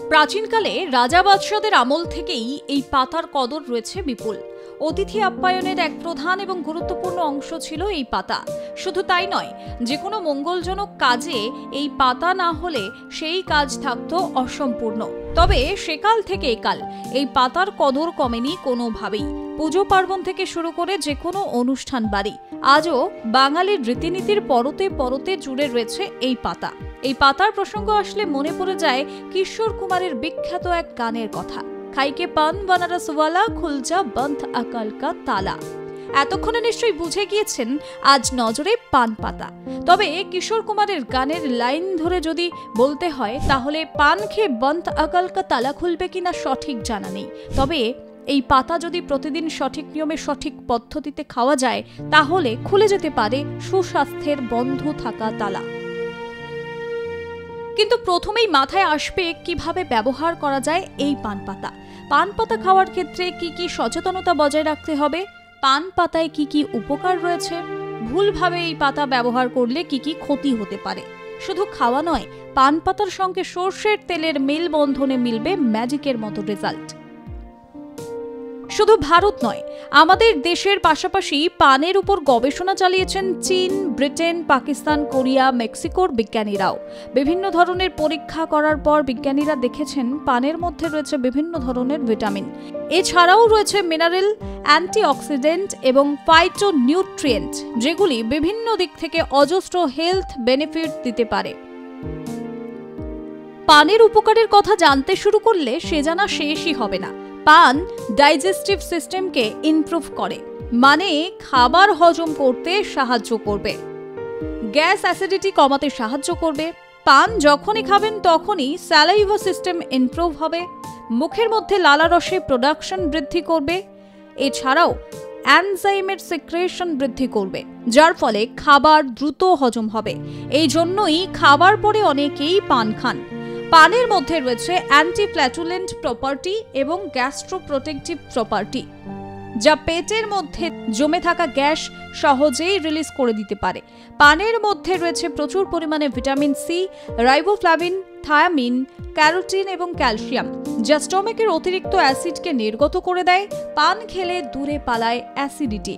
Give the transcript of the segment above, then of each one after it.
প্রাচীনকালে রাজা বাদশাদের আমল থেকেই এই পাতার কদর রয়েছে বিপুল। অতিথি আপ্যায়নের এক প্রধান এবং গুরুত্বপূর্ণ অংশ ছিল এই পাতা। শুধু তাই নয়, যে কোনো মঙ্গলজনক কাজে এই পাতা না হলে সেই কাজ থাকতো অসম্পূর্ণ। তবে সেকাল থেকে একাল এই পাতার কদর কমেনি কোনোভাবেই। পুজো পার্বণ থেকে শুরু করে যে কোনো অনুষ্ঠান বাড়ি আজও বাঙালির রীতিনীতির পরতে পরতে জুড়ে রয়েছে এই পাতা। এই পাতার প্রসঙ্গ আসলে মনে পড়ে যায় কিশোর কুমারের বিখ্যাত এক গানের কথা, খাইকে পান বানারসওয়ালা খুলজা বন্ধ আকাল কা তালা। এতক্ষণে নিশ্চয়ই বুঝে গিয়েছেন আজ নজরে পান পাতা। তবে কিশোর কুমারের গানের লাইন ধরে যদি বলতে হয় তাহলে পান খেয়ে বন্ধ আকাল কা তালা খুলবে কিনা সঠিক জানা নেই। তবে এই পাতা যদি প্রতিদিন সঠিক নিয়মে সঠিক পদ্ধতিতে খাওয়া যায় তাহলে খুলে যেতে পারে সুস্বাস্থ্যের বন্ধ থাকা তালা। কিন্তু প্রথমেই মাথায় আসবে কিভাবে ব্যবহার করা যায় এই পান পাতা। পান পাতা খাওয়ার ক্ষেত্রে কি কি সচেতনতা বজায় রাখতে হবে, পান পাতায় কি কি উপকার রয়েছে, ভুলভাবে এই পাতা ব্যবহার করলে কি কি ক্ষতি হতে পারে। শুধু খাওয়া নয়, পান পাতার সঙ্গে সর্ষের তেলের মেলবন্ধনে মিলবে ম্যাজিকের মতো রেজাল্ট। শুধু ভারত নয়, আমাদের দেশের পাশাপাশি পানের উপর গবেষণা চালিয়েছেন চীন, ব্রিটেন, পাকিস্তান, কোরিয়া, মেক্সিকোর বিজ্ঞানীরাও। বিভিন্ন ধরনের পরীক্ষা করার পর বিজ্ঞানীরা দেখেছেন পানের মধ্যে রয়েছে বিভিন্ন ধরনের ভিটামিন। এছাড়াও রয়েছে মিনারেল, অ্যান্টিঅক্সিডেন্ট এবং ফাইটোনিউট্রিয়েন্ট, যেগুলি বিভিন্ন দিক থেকে অজস্র হেলথ বেনিফিট দিতে পারে। পানের উপকারের কথা জানতে শুরু করলে সে জানা শেষই হবে না। পান ডাইজেস্টিভ সিস্টেমকে ইমপ্রুভ করে, মানে খাবার হজম করতে সাহায্য করবে, গ্যাস অ্যাসিডিটি কমাতে সাহায্য করবে। পান যখনই খাবেন তখনই স্যালাইভা সিস্টেম ইমপ্রুভ হবে, মুখের মধ্যে লালারসের প্রোডাকশন বৃদ্ধি করবে। এছাড়াও এনজাইমের সিক্রেশন বৃদ্ধি করবে, যার ফলে খাবার দ্রুত হজম হবে। এই জন্যই খাবার পরে অনেকেই পান খান। পানের মধ্যে রয়েছে অ্যান্টিফ্ল্যাটুলেন্ট প্রপার্টি এবং গ্যাস্ট্রোপ্রোটেক্টিভ প্রপার্টি, যা পেটের মধ্যে জমে থাকা গ্যাস সহজেই রিলিজ করে দিতে পারে। পানের মধ্যে রয়েছে প্রচুর পরিমাণে vitamin C, riboflavin, thiamine, carotene এবং ক্যালসিয়াম, যা স্টমাকের অতিরিক্ত অ্যাসিডকে নির্গত করে দেয়। পান খেলে দূরে পালায় অ্যাসিডিটি।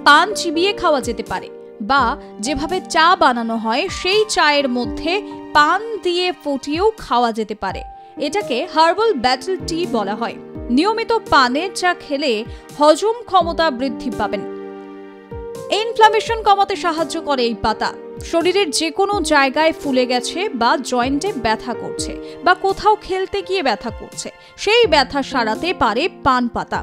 পান চিবিয়ে খাওয়া যেতে পারে, বা যেভাবে চা বানানো হয় সেই চায়ের মধ্যে পান দিয়ে ফুটিয়েও খাওয়া যেতে পারে। এটাকে হার্বাল ব্যাটল টি বলা হয়। নিয়মিত পানের চা খেলে হজম ক্ষমতা বৃদ্ধি পাবেন। ইনফ্ল্যামেশন কমাতে সাহায্য করে এই পাতা। শরীরের যে কোনো জায়গায় ফুলে গেছে বা জয়েন্টে ব্যথা করছে বা কোথাও খেলতে গিয়ে ব্যথা করছে, সেই ব্যথা সারাতে পারে পান পাতা।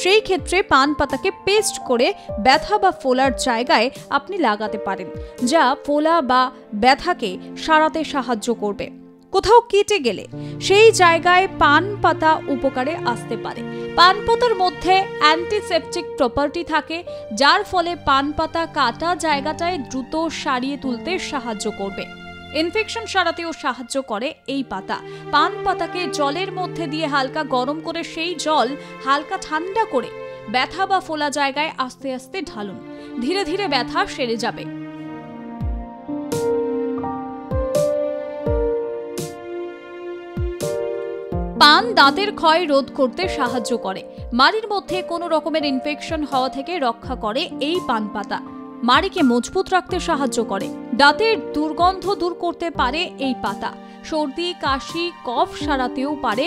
সেই ক্ষেত্রে পান পাতাকে পেস্ট করে ব্যথা বা ফোলার জায়গায় আপনি লাগাতে পারেন, যা ফোলা বা ব্যথাকে সারাতে সাহায্য করবে। কোথাও কেটে গেলে সেই জায়গায় পান পাতা উপকারে আসতে পারে। পান পাতার মধ্যে অ্যান্টিসেপটিক প্রপার্টি থাকে, যার ফলে পান পাতা কাটা জায়গাটায় দ্রুত সারিয়ে তুলতে সাহায্য করবে। ইনফেকশন সারাতেও সাহায্য করে এই পাতা। পান পাতাকে জলের মধ্যে দিয়ে হালকা গরম করে সেই জল হালকা ঠান্ডা করে ব্যথা বা ফোলা জায়গায় আস্তে আস্তে ঢালুন। ধীরে ধীরে ব্যথা সেরে যাবে। পান দাঁতের ক্ষয় রোধ করতে সাহায্য করে। মাড়ির মধ্যে কোনো রকমের ইনফেকশন হওয়া থেকে রক্ষা করে এই পান পাতা। মাড়িকে মজবুত রাখতে সাহায্য করে। দাঁতের দুর্গন্ধ দূর করতে পারে এই পাতা। সর্দি, কাশি, কফ সারাতেও পারে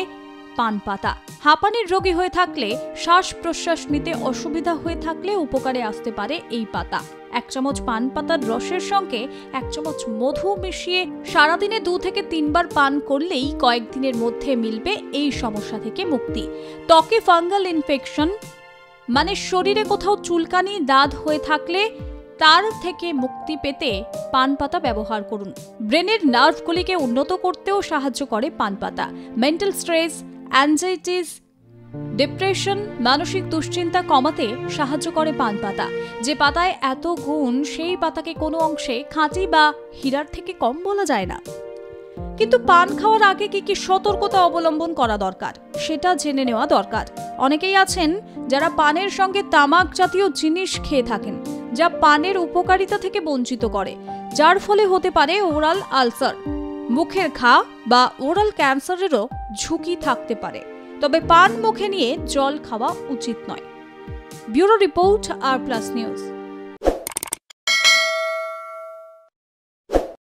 পান পাতা। হাঁপানির রোগী হয়ে থাকলে, শ্বাস প্রশ্বাস নিতে অসুবিধা হয়ে থাকলে উপকারে আসতে পারে এই পাতা। 1 চামচ পান পাতার রসের সঙ্গে 1 চামচ মধু মিশিয়ে সারাদিনে 2 থেকে 3 বার পান করলেই কয়েকদিনের মধ্যে মিলবে এই সমস্যা থেকে মুক্তি। ত্বকে ফাঙ্গাল ইনফেকশন, মানে শরীরে কোথাও চুলকানি, দাগ হয়ে থাকলে তার থেকে মুক্তি পেতে পান পাতা ব্যবহার করুন। ব্রেনের নার্ভগুলিকে উন্নত করতেও সাহায্য করে পান পাতা। মেন্টাল স্ট্রেস, অ্যাংজাইটিস, ডিপ্রেশন, মানসিক দুশ্চিন্তা কমাতে সাহায্য করে পান পাতা। যে পাতায় এত গুণ, সেই পাতাকে কোনো অংশে খাঁটি বা হীরার থেকে কম বলা যায় না। কিন্তু পান খাওয়ার আগে কি কি সতর্কতা অবলম্বন করা দরকার সেটা জেনে নেওয়া দরকার। অনেকেই আছেন যারা পানের সঙ্গে তামাক জাতীয় জিনিস খেয়ে থাকেন। যা পানের উপকারিতা থেকে বঞ্চিত করে, যার ফলে হতে পারে ওরাল আলসার, মুখের ঘা বা ওরাল ক্যান্সারেরও ঝুঁকি থাকতে পারে। তবে পান মুখে নিয়ে জল খাওয়া উচিত নয়। ব্যুরো রিপোর্ট, আর প্লাস নিউজ।